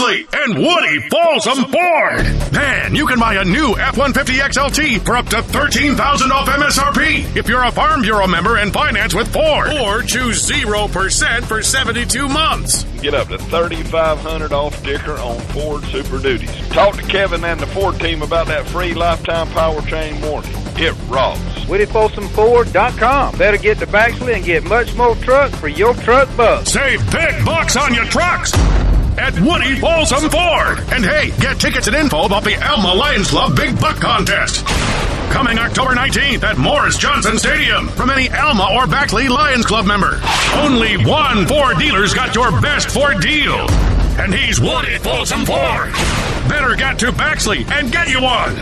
Baxley, and Woody Folsom Ford. Man, you can buy a new F-150 XLT for up to $13,000 off MSRP if you're a Farm Bureau member and finance with Ford. Or choose 0% for 72 months. Get up to $3,500 off sticker on Ford Super Duties. Talk to Kevin and the Ford team about that free lifetime powertrain warranty. It rocks. WoodyFolsomFord.com. Better get to Baxley and get much more truck for your truck bucks. Save big bucks on your trucks at Woody Folsom Ford. And hey, get tickets and info about the Alma Lions Club Big Buck Contest. Coming October 19th at Morris Johnson Stadium from any Alma or Baxley Lions Club member. Only one Ford dealer's got your best Ford deal. And he's Woody Folsom Ford. Better get to Baxley and get you one.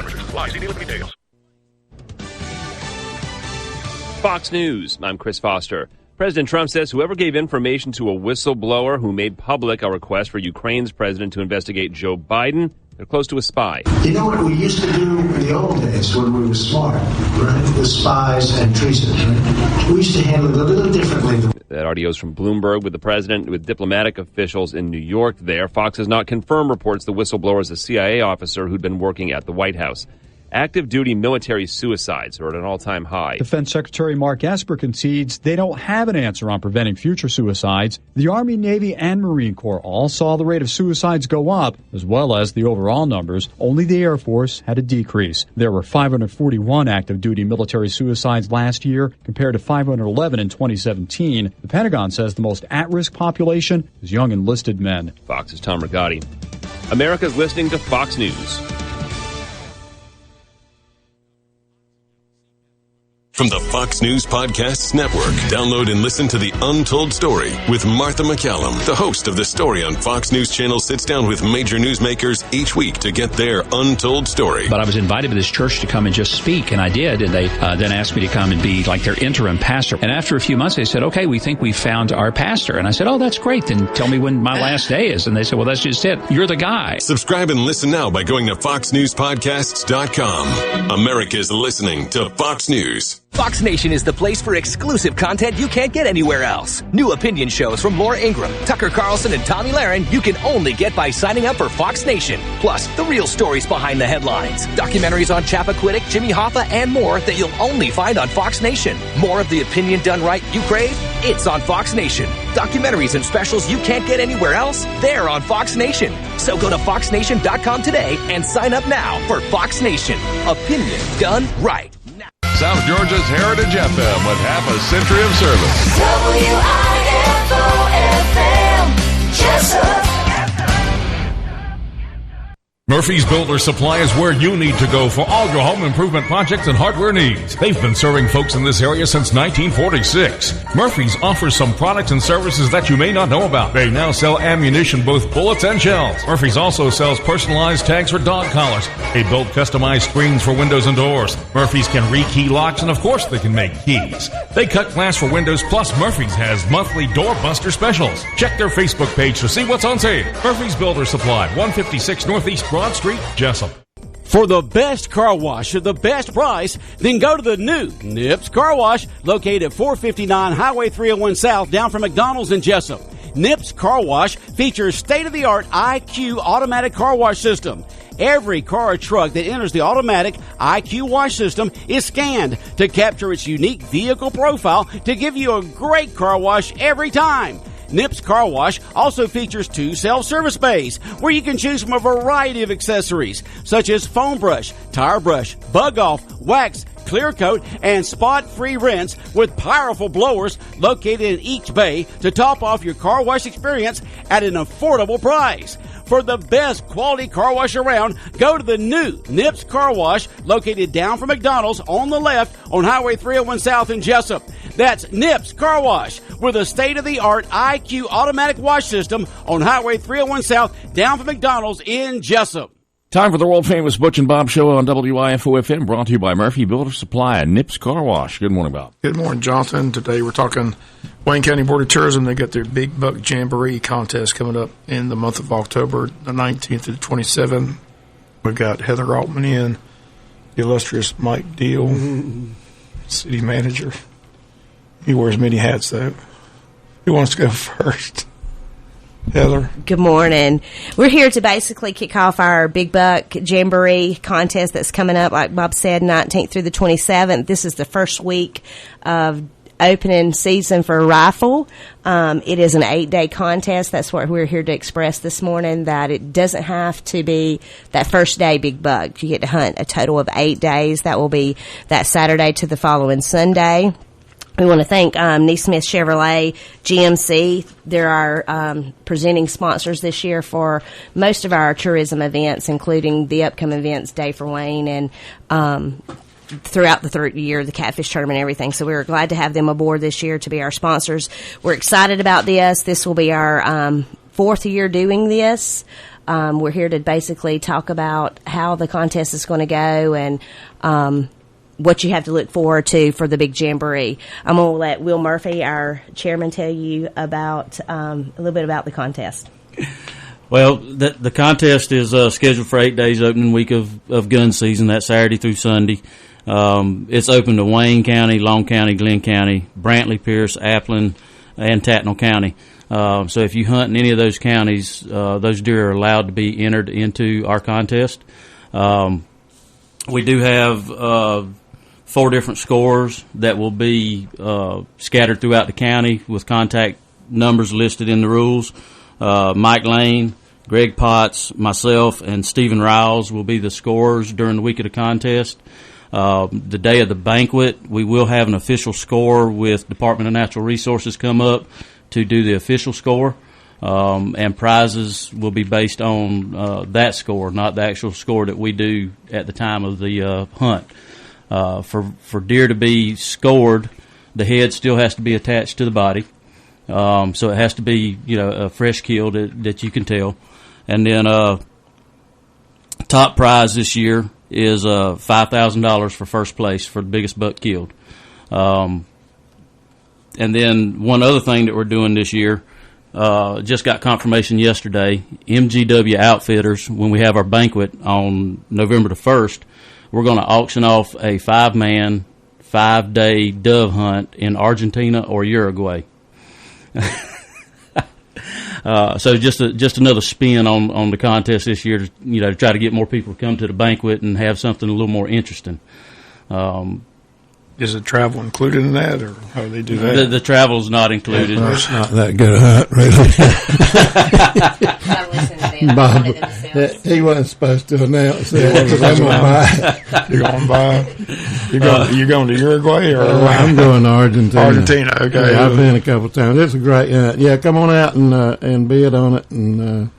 Fox News. I'm Chris Foster. President Trump says whoever gave information to a whistleblower who made public a request for Ukraine's president to investigate Joe Biden, they're close to a spy. You know what we used to do in the old days when we were smart, right? With spies and treason, right? We used to handle it a little differently. That audio is from Bloomberg with the president with diplomatic officials in New York there. Fox has not confirmed reports the whistleblower is a CIA officer who'd been working at the White House. Active duty military suicides are at an all-time high. Defense Secretary Mark Esper concedes they don't have an answer on preventing future suicides. The Army, Navy, and Marine Corps all saw the rate of suicides go up, as well as the overall numbers. Only the Air Force had a decrease. There were 541 active duty military suicides last year, compared to 511 in 2017. The Pentagon says the most at-risk population is young enlisted men. Fox's Tom Rigotti. America's listening to Fox News. From the Fox News Podcasts Network, download and listen to The Untold Story with Martha McCallum. The host of The Story on Fox News Channel sits down with major newsmakers each week to get their untold story. But I was invited by this church to come and just speak, and I did, and they then asked me to come and be like their interim pastor. And after a few months, they said, okay, we think we found our pastor. And I said, oh, that's great. Then tell me when my last day is. And they said, well, that's just it. You're the guy. Subscribe and listen now by going to foxnewspodcasts.com. America's listening to Fox News. Fox Nation is the place for exclusive content you can't get anywhere else. New opinion shows from Laura Ingraham, Tucker Carlson, and Tommy Lahren you can only get by signing up for Fox Nation. Plus, the real stories behind the headlines. Documentaries on Chappaquiddick, Jimmy Hoffa, and more that you'll only find on Fox Nation. More of the opinion done right you crave? It's on Fox Nation. Documentaries and specials you can't get anywhere else? They're on Fox Nation. So go to foxnation.com today and sign up now for Fox Nation. Opinion done right. South Georgia's Heritage FM with half a century of service. WIFO-FM, Jessup. Murphy's Builder Supply is where you need to go for all your home improvement projects and hardware needs. They've been serving folks in this area since 1946. Murphy's offers some products and services that you may not know about. They now sell ammunition, both bullets and shells. Murphy's also sells personalized tags for dog collars. They build customized screens for windows and doors. Murphy's can rekey locks, and of course they can make keys. They cut glass for windows, plus Murphy's has monthly door buster specials. Check their Facebook page to see what's on sale. Murphy's Builder Supply, 156 Northeast Broad Street, Jessup. For the best car wash at the best price, then go to the new Nips Car Wash, located at 459 Highway 301 South, down from McDonald's in Jessup. Nips Car Wash features state-of-the-art IQ automatic car wash system. Every car or truck that enters the automatic IQ wash system is scanned to capture its unique vehicle profile to give you a great car wash every time. Nips Car Wash also features 2 self-service bays where you can choose from a variety of accessories such as foam brush, tire brush, bug off, wax, clear coat, and spot-free rinse with powerful blowers located in each bay to top off your car wash experience at an affordable price. For the best quality car wash around, go to the new Nips Car Wash located down from McDonald's on the left on Highway 301 South in Jessup. That's Nips Car Wash with a state-of-the-art IQ automatic wash system on Highway 301 South down from McDonald's in Jessup. Time for the world-famous Butch and Bob Show on WIFO-FM, brought to you by Murphy Builder Supply and Nips Car Wash. Good morning, Bob. Good morning, Jonathan. Today we're talking Wayne County Board of Tourism. They got their Big Buck Jamboree contest coming up in the month of October, the 19th to the 27th. We've got Heather Altman in, the illustrious Mike Deal, city manager. He wears many hats, though. Who wants to go first? Heather. Good morning. We're here to basically kick off our Big Buck Jamboree contest that's coming up, like Bob said, 19th through the 27th. This is the first week of opening season for rifle. It is an 8-day contest. That's what we're here to express this morning, that it doesn't have to be that first day big buck. You get to hunt a total of 8 days. That will be that Saturday to the following Sunday. We want to thank Neesmith Chevrolet, GMC. They're our presenting sponsors this year for most of our tourism events, including the upcoming events, Day for Wayne, and throughout the year, the Catfish Tournament and everything. So we were glad to have them aboard this year to be our sponsors. We're excited about this. This will be our fourth year doing this. We're here to basically talk about how the contest is going to go and what you have to look forward to for the big jamboree. I'm going to let Will Murphy, our chairman, tell you about a little bit about the contest. Well, the contest is scheduled for 8 days, opening week of gun season, that Saturday through Sunday. It's open to Wayne County, Long County, Glenn County, Brantley, Pierce, Appleton, and Tattnall County. So if you hunt in any of those counties, those deer are allowed to be entered into our contest. We do have 4 different scores that will be scattered throughout the county with contact numbers listed in the rules. Mike Lane, Greg Potts, myself, and Stephen Riles will be the scorers during the week of the contest. The day of the banquet, we will have an official score with Department of Natural Resources come up to do the official score. And prizes will be based on that score, not the actual score that we do at the time of the hunt. For deer to be scored, the head still has to be attached to the body. So it has to be, a fresh kill that you can tell. And then top prize this year is $5,000 for first place for the biggest buck killed. And then one other thing that we're doing this year, just got confirmation yesterday, MGW Outfitters, when we have our banquet on November the 1st, we're going to auction off a 5-man, 5-day dove hunt in Argentina or Uruguay. So just another spin on the contest this year, to try to get more people to come to the banquet and have something a little more interesting. Is the travel included in that, or how do they do that? The travel's not included. It's not that good a hunt, really. Bob, he wasn't supposed to announce that because I'm going to buy. You're going to Uruguay, or I'm going to Argentina. Argentina, okay. Yeah, I've been a couple of times. It's a great hunt. Yeah, come on out and bid on it, and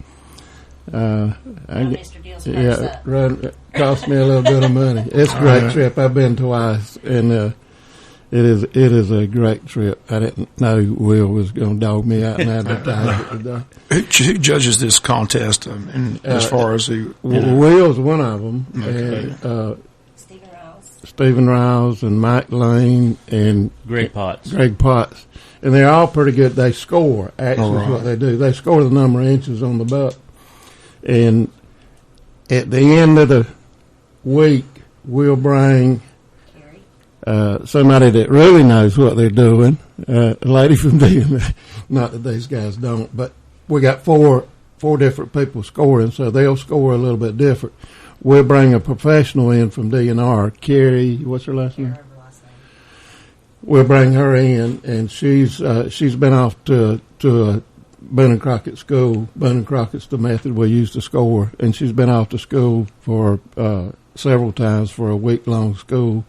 cost me a little bit of money. It's a great trip. I've been twice, and it is a great trip. I didn't know Will was going to dog me out and advertise it today. Who judges this contest? As far as Will's one of them, okay. And Stephen Riles and Mike Lane and Greg Potts, and they're all pretty good. They score. Actually, is what they do. They score the number of inches on the buck, and at the end of the week, we'll bring somebody that really knows what they're doing, a lady from DNA. Not that these guys don't, but we got four different people scoring, so they'll score a little bit different. We'll bring a professional in from DNR, Carrie. What's her last name? We'll bring her in, and she's been off to a Boone and Crockett school. Boone and Crockett's the method we use to score, and she's been off to school for several times for a week-long school,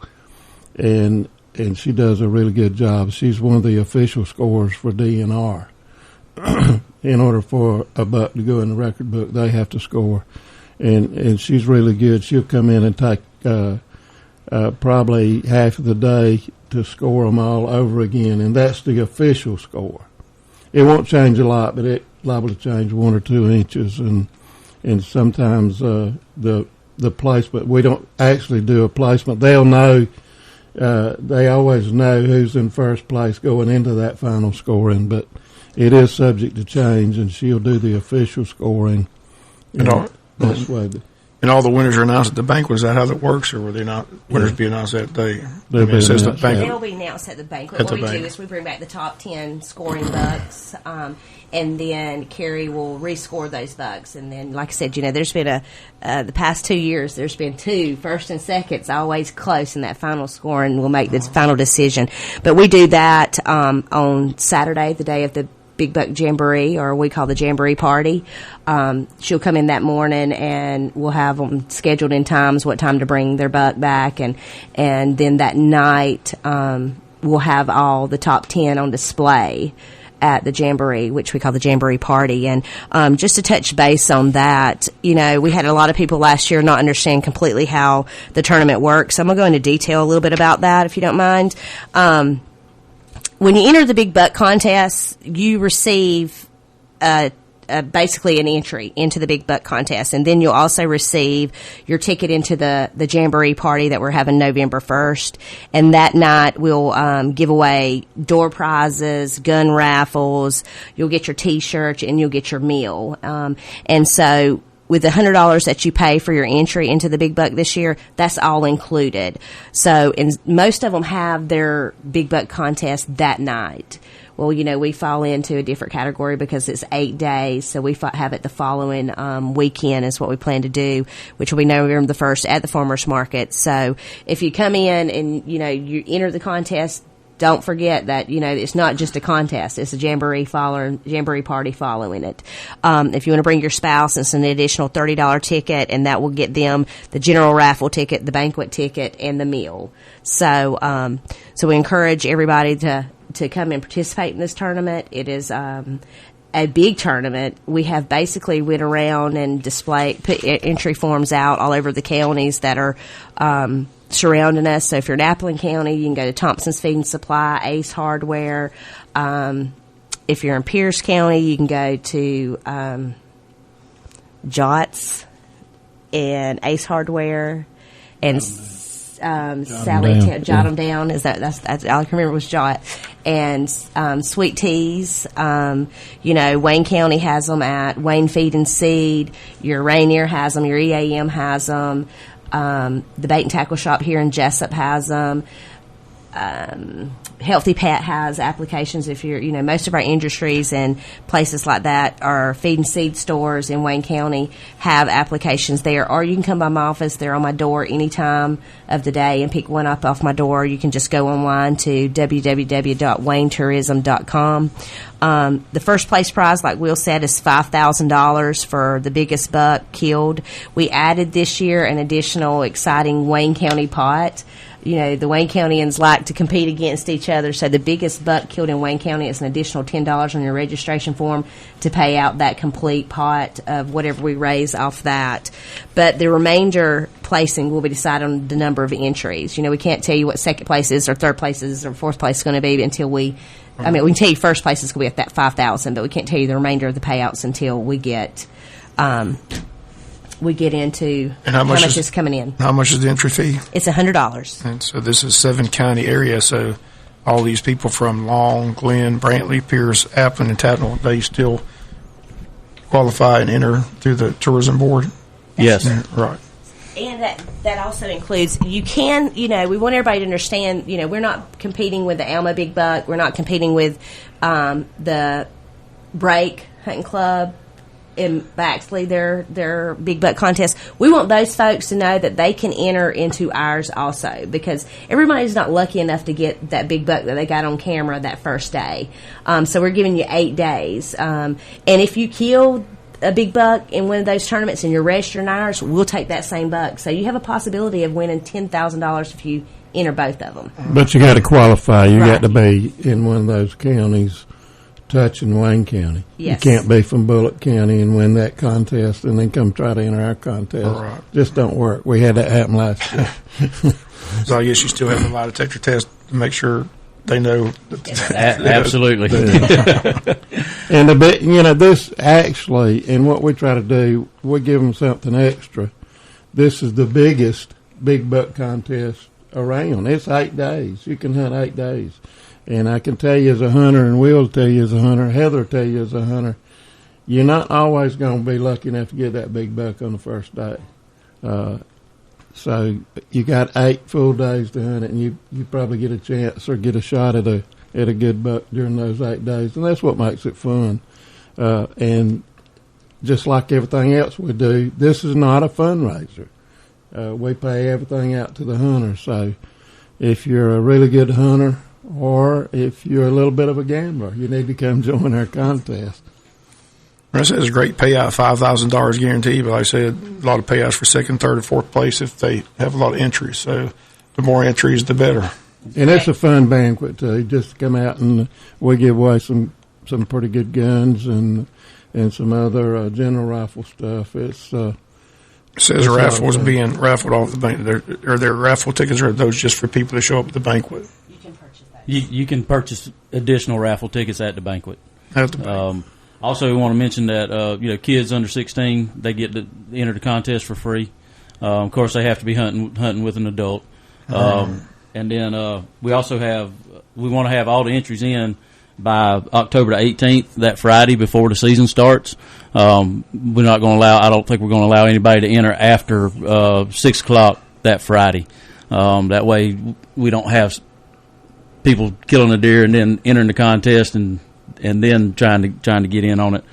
and she does a really good job. She's one of the official scorers for DNR. In order for a buck to go in the record book, they have to score, and she's really good. She'll come in and take probably half of the day to score them all over again, and that's the official score. It won't change a lot, but it's liable to change 1 or 2 inches, and sometimes the placement. We don't actually do a placement. They'll know. They always know who's in first place going into that final scoring, but it is subject to change, and she'll do the official scoring. And And all the winners are announced at the banquet. Is that how that works, or were they not winners be announced that day? They'll be it says the announced, banquet. They'll be announced at the banquet. What we do is we bring back the top 10 scoring bucks, and then Carrie will rescore those bucks. And then, like I said, there's been the past 2 years, there's been 2 first and seconds always close in that final score, and we'll make this final decision. But we do that on Saturday, the day of the Big Buck Jamboree, or we call the Jamboree Party. She'll come in that morning, and we'll have them scheduled in times, what time to bring their buck back, and then that night we'll have all the top 10 on display at the Jamboree, which we call the Jamboree Party. And just to touch base on that, we had a lot of people last year not understand completely how the tournament works. So I'm going to go into detail a little bit about that, if you don't mind. When you enter the Big Buck Contest, you receive basically an entry into the Big Buck Contest, and then you'll also receive your ticket into the Jamboree Party that we're having November 1st. And that night we'll give away door prizes, gun raffles, you'll get your T-shirts, and you'll get your meal. And so with the $100 that you pay for your entry into the Big Buck this year, that's all included. So, and most of them have their Big Buck contest that night. Well, we fall into a different category because it's 8 days, so we have it the following weekend is what we plan to do, which will be November the 1st at the Farmers Market. So if you come in and, you enter the contest, don't forget that, it's not just a contest. It's a Jamboree Party following it. If you want to bring your spouse, it's an additional $30 ticket, and that will get them the general raffle ticket, the banquet ticket, and the meal. So we encourage everybody to come and participate in this tournament. It is a big tournament. We have basically went around and put entry forms out all over the counties that are surrounding us. So if you're in Appleton County, you can go to Thompson's Feed and Supply, Ace Hardware. If you're in Pierce County, you can go to Jots and Ace Hardware and Jot 'em down. That's all I can remember was Jot. And Sweet Teas. Wayne County has them at Wayne Feed and Seed. Your Rainier has them. Your EAM has them. The Bait and Tackle Shop here in Jessup has them. Healthy Pet has applications. If you're, most of our industries and places like that, our feed and seed stores in Wayne County have applications there. Or you can come by my office. They're on my door any time of the day and pick one up off my door. You can just go online to www.waynetourism.com. The first place prize, like Will said, is $5,000 for the biggest buck killed. We added this year an additional exciting Wayne County pot. The Wayne Countyans like to compete against each other, so the biggest buck killed in Wayne County is an additional $10 on your registration form to pay out that complete pot of whatever we raise off that. But the remainder placing will be decided on the number of entries. We can't tell you what second place is or third place is or fourth place is going to be until we can tell you first place is going to be at that $5,000, but we can't tell you the remainder of the payouts until we get into how much is coming in. How much is the entry fee? It's $100. And so this is 7-county area, so all these people from Long, Glenn, Brantley, Pierce, Appleton, and Tatnall, they still qualify and enter through the tourism board? Yes. Right. And that also includes, you can, we want everybody to understand, we're not competing with the Alma Big Buck. We're not competing with the Break Hunting Club in Baxley, their big buck contest. We want those folks to know that they can enter into ours also, because everybody's not lucky enough to get that big buck that they got on camera that first day. So we're giving you 8 days. And if you kill a big buck in one of those tournaments and you're registered in ours, we'll take that same buck. So you have a possibility of winning $10,000 if you enter both of them. But you got to qualify. You got to be in one of those counties touching Wayne County. Yes. You can't be from Bullock County and win that contest and then come try to enter our contest. Right. Just don't work. We had that happen last year. So I guess you still have a lot to take your test to make sure they know. Absolutely. And this actually, and what we try to do, we give them something extra. This is the biggest big buck contest around. It's 8 days. You can hunt 8 days. And I can tell you as a hunter, and Will tell you as a hunter, Heather tell you as a hunter, you're not always going to be lucky enough to get that big buck on the first day. So you got 8 full days to hunt it, and you probably get a chance or get a shot at a good buck during those 8 days, and that's what makes it fun. And just like everything else we do, this is not a fundraiser. We pay everything out to the hunter. So if you're a really good hunter or if you're a little bit of a gambler, you need to come join our contest. This is a great payout, $5,000 guaranteed, but like I said, a lot of payouts for second, third, and fourth place if they have a lot of entries. So the more entries, the better. And it's a fun banquet, too. Just come out and we give away some pretty good guns and some other general rifle stuff. It says raffles being raffled off the banquet. Are there raffle tickets, or are those just for people to show up at the banquet? You can purchase that. You can purchase additional raffle tickets at the banquet. Also, we want to mention that kids under 16, they get to enter the contest for free. Of course, they have to be hunting with an adult. And then we want to have all the entries in by October the 18th, that Friday before the season starts. I don't think we're going to allow anybody to enter after 6 o'clock that Friday. That way we don't have people killing a deer and then entering the contest and then trying to get in on it.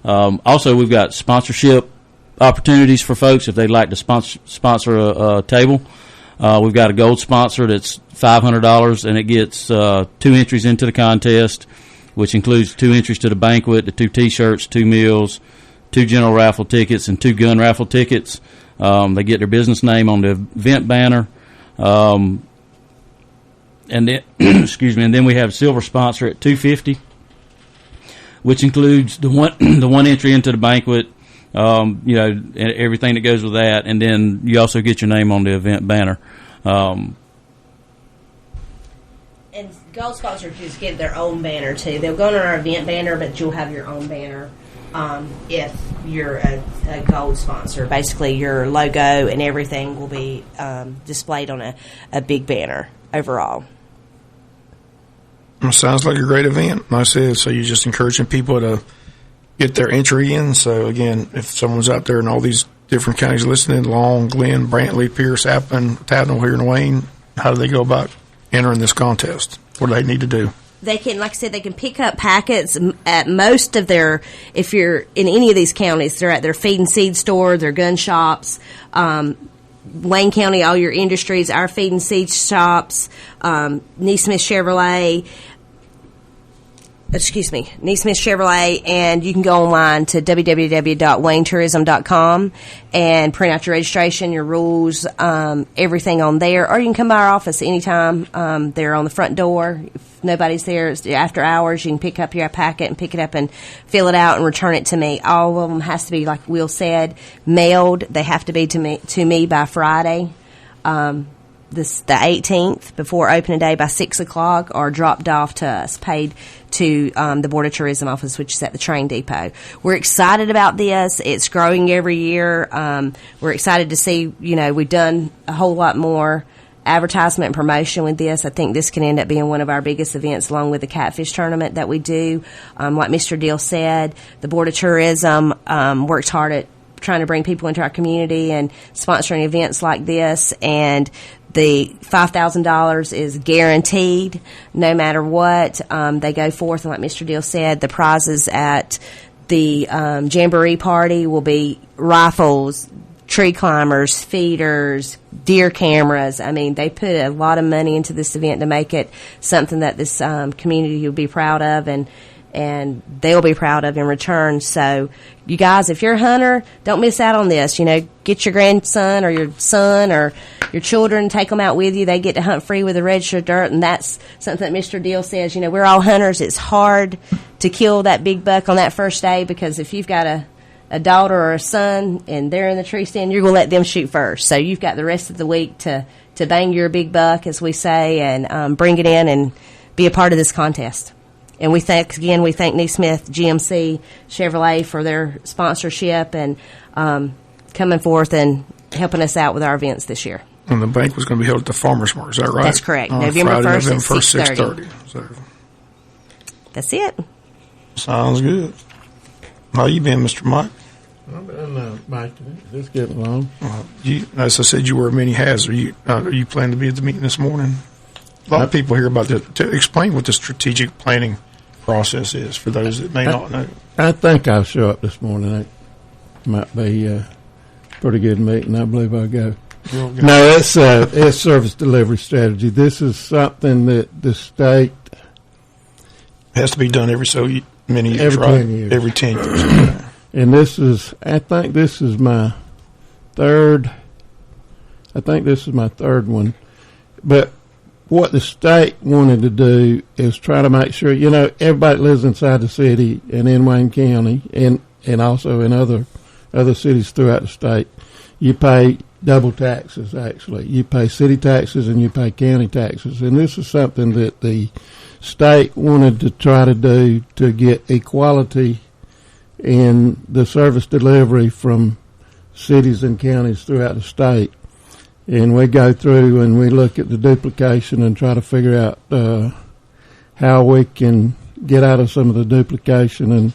Also, we've got sponsorship opportunities for folks if they'd like to sponsor a table. We've got a gold sponsor that's $500, and it gets 2 entries into the contest, which includes 2 entries to the banquet, the 2 T-shirts, 2 meals, 2 general raffle tickets, and 2 gun raffle tickets. They get their business name on the event banner. And then, and then we have a silver sponsor at $250, which includes the one entry into the banquet, and everything that goes with that, and then you also get your name on the event banner. And gold sponsors just get their own banner too. They'll go on our event banner, but you'll have your own banner if you're a gold sponsor. Basically, your logo and everything will be displayed on a big banner overall. Well, sounds like a great event. Like I said, so you're just encouraging people to get their entry in. So, again, if someone's out there in all these different counties listening, Long, Glenn, Brantley, Pierce, Appin, Tattnall here in Wayne, how do they go about entering this contest? What do they need to do? They can, like I said, they can pick up packets at most of their, if you're in any of these counties, they're at their feed and seed store, their gun shops, Wayne County, all your industries, our feed and seed shops, Neesmith Chevrolet, and you can go online to www.waynetourism.com and print out your registration, your rules, everything on there. Or you can come by our office anytime. They're on the front door. If nobody's there, it's after hours, you can pick up your packet and pick it up and fill it out and return it to me. All of them has to be, like Will said, mailed. They have to be to me by Friday. The 18th before opening day by 6 o'clock, or dropped off to us, paid to the Board of Tourism office, which is at the train depot. We're excited about this. It's growing every year. We're excited to see, we've done a whole lot more advertisement and promotion with this. I think this can end up being one of our biggest events, along with the catfish tournament that we do. Like Mr. Deal said, the Board of Tourism works hard at trying to bring people into our community and sponsoring events like this, and the $5,000 is guaranteed no matter what. They go forth, and like Mr. Deal said, the prizes at the Jamboree party will be rifles, tree climbers, feeders, deer cameras. I mean, they put a lot of money into this event to make it something that this community will be proud of, and they'll be proud of in return. So, you guys, if you're a hunter, don't miss out on this. Get your grandson or your son or your children, take them out with you. They get to hunt free with a registered dirt, and that's something that Mr. Deal says. We're all hunters. It's hard to kill that big buck on that first day, because if you've got a daughter or a son and they're in the tree stand, you're going to let them shoot first. So you've got the rest of the week to bang your big buck, as we say, and bring it in and be a part of this contest. And we thank Neesmith GMC Chevrolet for their sponsorship and coming forth and helping us out with our events this year. And the bank was going to be held at the Farmers Market, is that right? That's correct. November 1st at 6:30. So. That's it. Sounds good. How you been, Mr. Mike? Mike, just getting along. As I said, you wear many hats. Are you planning to be at the meeting this morning? A lot of people hear about this. To explain what the strategic planning process is for those that may not know. I think I'll show up this morning. It might be a pretty good meeting. I believe I'll go. No, it's service delivery strategy. This is something that the state has to be done every so many years, every right? 10 years. Every 10 years. And I think this is my third one. But what the state wanted to do is try to make sure, everybody lives inside the city and in Wayne County and also in other cities throughout the state. You pay double taxes, actually. You pay city taxes and you pay county taxes. And this is something that the state wanted to try to do to get equality in the service delivery from cities and counties throughout the state. And we go through and we look at the duplication and try to figure out how we can get out of some of the duplication and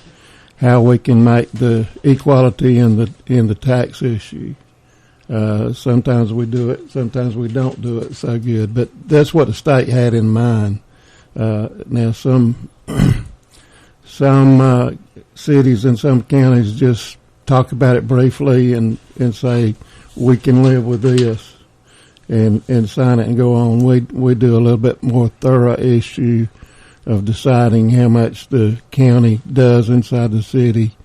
how we can make the equality in the tax issue. Sometimes we do it, sometimes we don't do it so good. But that's what the state had in mind. Now some cities and some counties just talk about it briefly and say we can live with this and sign it and go on. We do a little bit more thorough issue of deciding how much the county does inside the city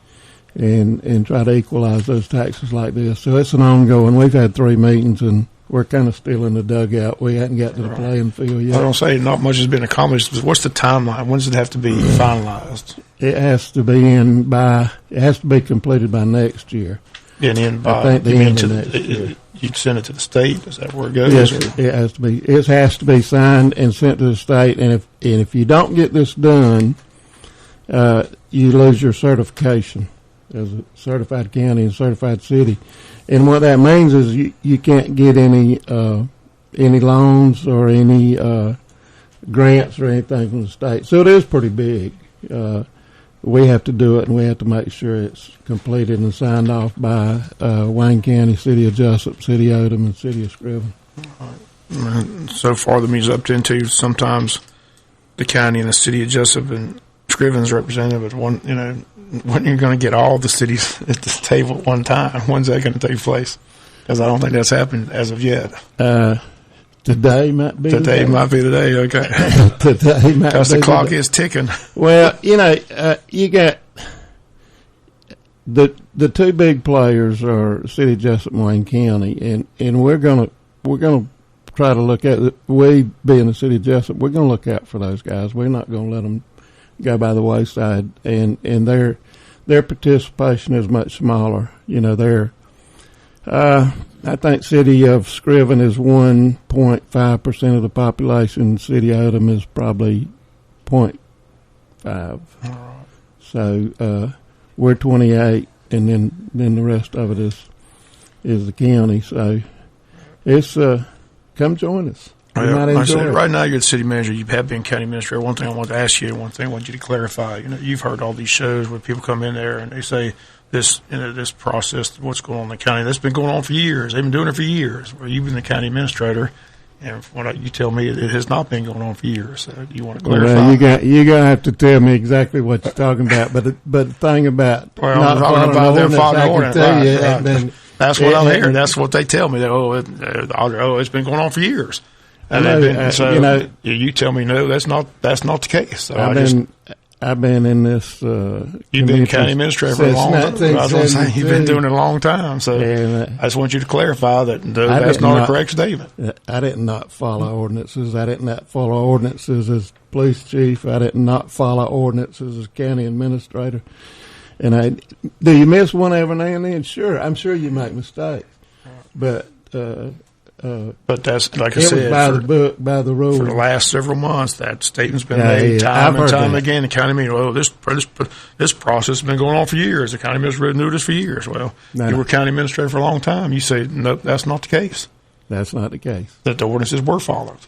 and try to equalize those taxes like this. So it's an ongoing. We've had 3 meetings and we're kind of still in the dugout. We hadn't got to the playing field yet. I don't say not much has been accomplished, but what's the timeline? When does it have to be finalized? It has to be completed by next year. And then by, I think the end of next year. You'd send it to the state? Is that where it goes? Yes, it has to be. It has to be signed and sent to the state. And if you don't get this done, you lose your certification as a certified county and certified city. And what that means is you can't get any loans or any grants or anything from the state. So it is pretty big. We have to do it, and we have to make sure it's completed and signed off by Wayne County, City of Jessup, City of Odom, and City of Scriven. So far, the meeting's up into sometimes the county and the City of Jessup and Scriven's representative. But when you're going to get all the cities at this table at one time, when's that going to take place? Because I don't think that's happened as of yet. Today might be Today might be the day, okay. Today might because be the clock is ticking. Well, you got the 2 big players are City of Jessup and Wayne County, and we're gonna try to look at it. We being the City of Jessup, we're gonna look out for those guys. We're not gonna let them go by the wayside, and their participation is much smaller. I think City of Scriven is 1.5% of the population. City of Odom is probably 0.5. So we're 28, and then the rest of it is the county. So it's come join us. Right now, you're the city manager. You have been county administrator. One thing I want to ask you, I want you to clarify. You've heard all these shows where people come in there and they say this process, what's going on in the county, that's been going on for years. They've been doing it for years. Well, you've been the county administrator, and from what you tell me, it has not been going on for years. So you want to clarify? Well, you're gonna have to tell me exactly what you're talking about. But the thing about not following ordinance, that's what I'm hearing. That's what they tell me. That it's been going on for years. And you tell me no, that's not the case. So I've been in this. You've been county administrator for a long time. I was going to say you've been doing it a long time. So I just want you to clarify that that's not a correct statement. I did not follow ordinances. I did not follow ordinances as police chief. I did not follow ordinances as county administrator. And do you miss one every now and then? Sure, I'm sure you make mistakes, but that's like I said, by the book, by the rules. For the last several months, that statement's been made time and time again. The county meeting, this process has been going on for years. The county administrator knew this for years. Well, you were county administrator for a long time. You say no, that's not the case. That's not the case. That the ordinances were followed.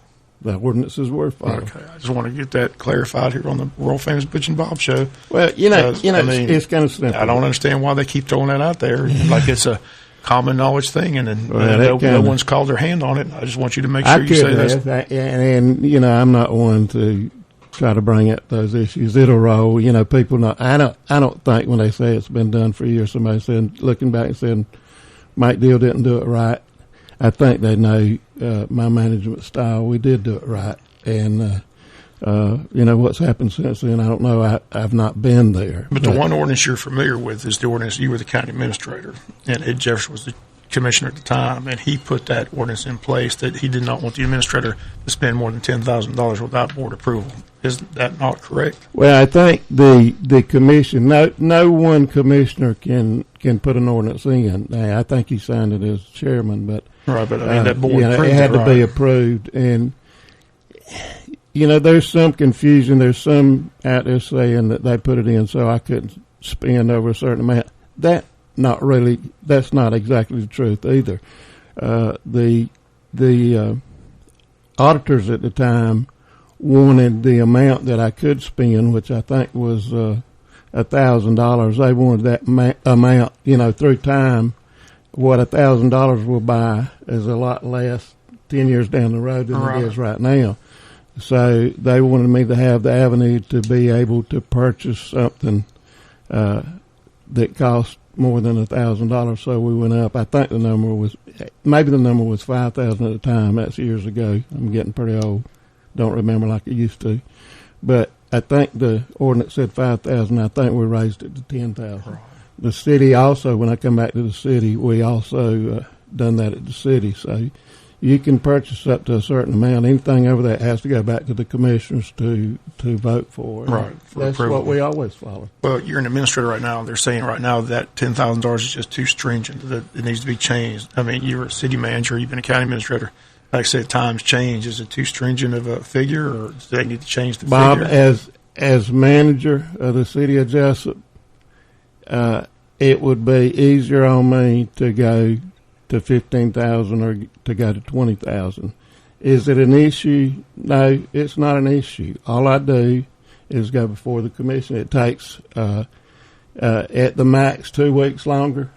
the ordinances were followed. Okay, I just want to get that clarified here on the world famous Butch and Bob Show. Well, I mean, it's kind of simple. I don't understand why they keep throwing that out there like it's a common knowledge thing, and then no one's called their hand on it. I just want you to make sure you say that. And I'm not one to try to bring up those issues. It'll roll. People know. I don't think when they say it's been done for years, somebody said, looking back and saying, Mike Deal didn't do it right. I think they know my management style. We did do it right, and what's happened since then, I don't know. I've not been there. But the one ordinance you're familiar with is the ordinance. You were the county administrator, and Ed Jefferson was the commissioner at the time, and he put that ordinance in place that he did not want the administrator to spend more than $10,000 without board approval. Is that not correct? Well, I think the commission, no one commissioner can put an ordinance in. I think he signed it as chairman, but right. But I mean, that board it had to be approved, and there's some confusion. There's some out there saying that they put it in so I couldn't spend over a certain amount. That's not exactly the truth either. The auditors at the time wanted the amount that I could spend, which I think was $1,000. They wanted that amount, through time. What $1,000 will buy is a lot less 10 years down the road than it is right now. So they wanted me to have the avenue to be able to purchase something that cost more than $1,000. So we went up. I think the number was $5,000 at the time. That's years ago. I'm getting pretty old. Don't remember like I used to. But I think the ordinance said $5,000. I think we raised it to $10,000. Right. The city also, when I come back to the city, we also done that at the city. So you can purchase up to a certain amount. Anything over that has to go back to the commissioners to vote for. Right. That's approval. What we always follow. Well, you're an administrator right now. They're saying right now that $10,000 is just too stringent, that it needs to be changed. I mean, you were a city manager. You've been a county administrator. Like I said, times change. Is it too stringent of a figure, or do they need to change the figure? Bob, as manager of the city of Jessup, it would be easier on me to go to $15,000 or to go to $20,000. Is it an issue? No, it's not an issue. All I do is go before the commission. It takes at the max 2 weeks longer,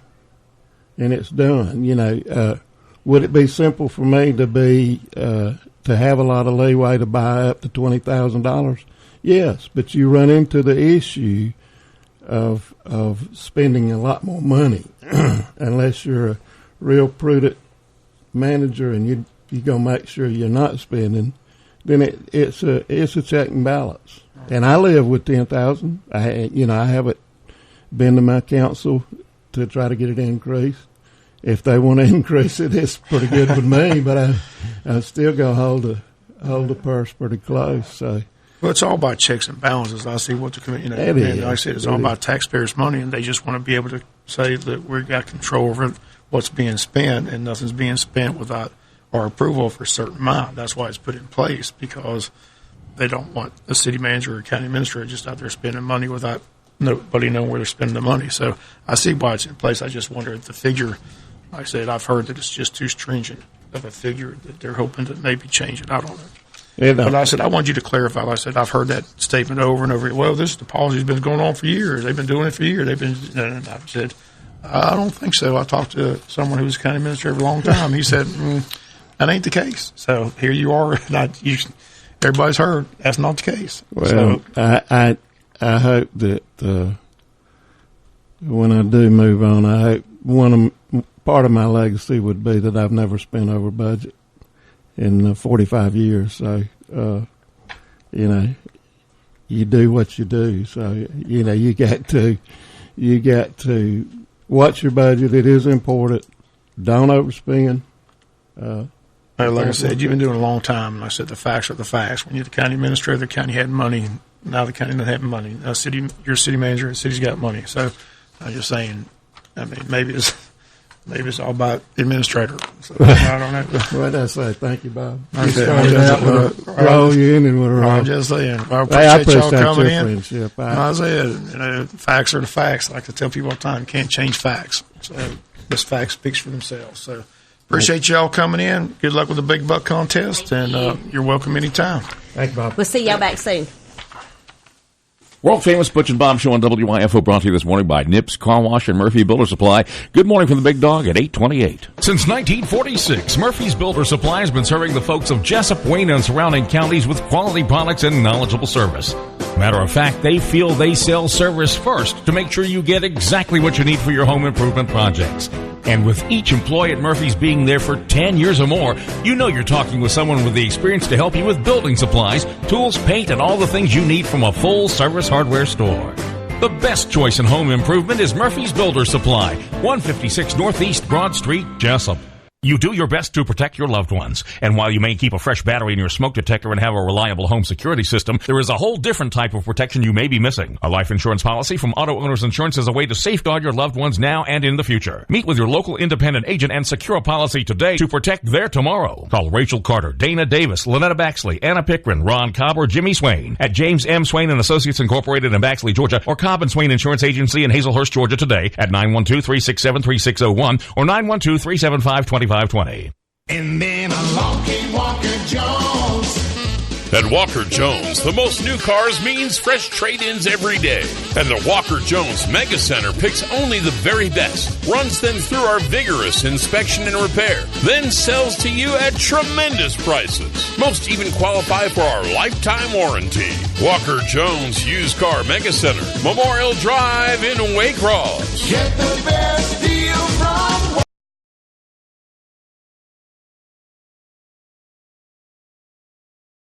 and it's done. Would it be simple for me to have a lot of leeway to buy up to $20,000? Yes, but you run into the issue of spending a lot more money unless you're a real prudent manager and you gonna make sure you're not spending. Then it's a check and balance. And I live with $10,000. I haven't been to my council to try to get it increased. If they want to increase it, it's pretty good with me. But I still go hold the purse pretty close. So. Well, it's all about checks and balances. I see what the committee. Like I said, it's all about taxpayers' money, and they just want to be able to say that we've got control over what's being spent, and nothing's being spent without our approval for a certain amount. That's why it's put in place, because they don't want a city manager or county administrator just out there spending money without nobody knowing where they're spending the money. So I see why it's in place. I just wonder if the figure. Like I said, I've heard that it's just too stringent of a figure that they're hoping to maybe change it. I don't know. Yeah, no. But I said, I want you to clarify. Like I said, I've heard that statement over and over. Well, this the policy's been going on for years. They've been doing it for years. And I've said, I don't think so. I talked to someone who was county administrator for a long time. He said, that ain't the case. So here you are. Everybody's heard that's not the case. Well, so, I hope that when I do move on, I hope part of my legacy would be that I've never spent over budget in 45 years. So, you do what you do. So, you got to watch your budget. It is important. Don't overspend. Like I said, you've been doing it a long time. And I said the facts are the facts. When you're the county administrator, the county had money. Now the county doesn't have money. You're a city manager, the city's got money. So I'm just saying, maybe it's all about the administrator. So I don't know. What did I say? Thank you, Bob. You started out with a roll, you ended with a roll. I'm just saying. I appreciate y'all coming in. Friendship. I said, facts are the facts. I like to tell people all the time, you can't change facts. So this fact speaks for themselves. So Appreciate y'all coming in. Good luck with the Big Buck Contest, and you're welcome anytime. Thanks, Bob. We'll see y'all back soon. World famous Butch and Bob Show on WYFO, brought to you this morning by Nips Car Wash and Murphy Builder Supply. Good morning from the Big Dog at 8:28. Since 1946, Murphy's Builder Supply has been serving the folks of Jessup, Wayne, and surrounding counties with quality products and knowledgeable service. Matter of fact, they feel they sell service first to make sure you get exactly what you need for your home improvement projects. And with each employee at Murphy's being there for 10 years or more, you know you're talking with someone with the experience to help you with building supplies, tools, paint, and all the things you need from a full-service hardware store. The best choice in home improvement is Murphy's Builder Supply, 156 Northeast Broad Street, Jessup. You do your best to protect your loved ones. And while you may keep a fresh battery in your smoke detector and have a reliable home security system, there is a whole different type of protection you may be missing. A life insurance policy from Auto Owners Insurance is a way to safeguard your loved ones now and in the future. Meet with your local independent agent and secure a policy today to protect their tomorrow. Call Rachel Carter, Dana Davis, Lynetta Baxley, Anna Pickren, Ron Cobb, or Jimmy Swain at James M. Swain & Associates Incorporated in Baxley, Georgia, or Cobb & Swain Insurance Agency in Hazelhurst, Georgia today at 912-367-3601 or 912-375-2520. And then along came Walker Jones. At Walker Jones, the most new cars means fresh trade-ins every day. And the Walker Jones Mega Center picks only the very best, runs them through our vigorous inspection and repair, then sells to you at tremendous prices. Most even qualify for our lifetime warranty. Walker Jones Used Car Mega Center, Memorial Drive in Waycross. Get the best